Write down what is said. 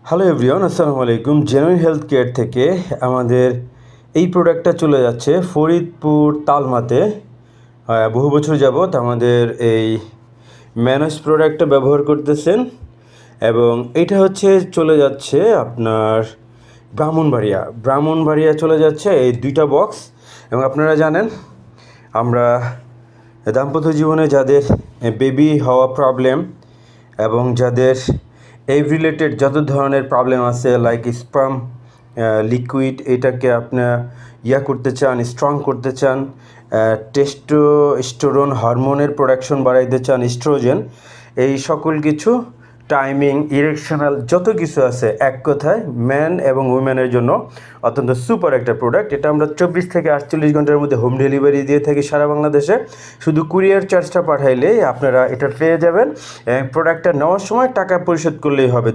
Hello everyone, আসসালামু আলাইকুম। Genuine health care থেকে আমাদের এই প্রোডাক্টটা চলে যাচ্ছে ফরিদপুর তালমাতে। বহু বছর যাবৎ আমাদের এই ম্যানস প্রোডাক্টটা ব্যবহার করতেছেন এবং এটা হচ্ছে চলে যাচ্ছে আপনার ব্রাহ্মণবাড়িয়া চলে যাচ্ছে এই দুইটা বক্স। এবং আপনারা জানেন আমরা দাম্পত্য জীবনে যাদের বেবি হওয়া প্রবলেম এবং যাদের এই রিলেটেড যত ধরনের প্রবলেম আছে লাইক স্পার্ম লিকুইড এটাকে আপনার করতে চান, স্ট্রং করতে চান, টেস্টোস্টেরন হরমোনের প্রোডাকশন বাড়াইতে চান, ইস্ট্রোজেন, এই সকল কিছু টাইমিং ইরেকশনাল যত কিছু আছে, এক কথায় ম্যান এবং উইমেনের জন্য অত্যন্ত সুপার একটা প্রোডাক্ট। এটা আমরা 24 থেকে 48 ঘন্টার মধ্যে হোম ডেলিভারি দিয়ে থাকি সারা বাংলাদেশে। শুধু কুরিয়ার চার্জটা পাঠাইলেই আপনারা এটা পেয়ে যাবেন। প্রোডাক্টটা নেওয়ার সময় টাকা পরিশোধ করলেই হবে।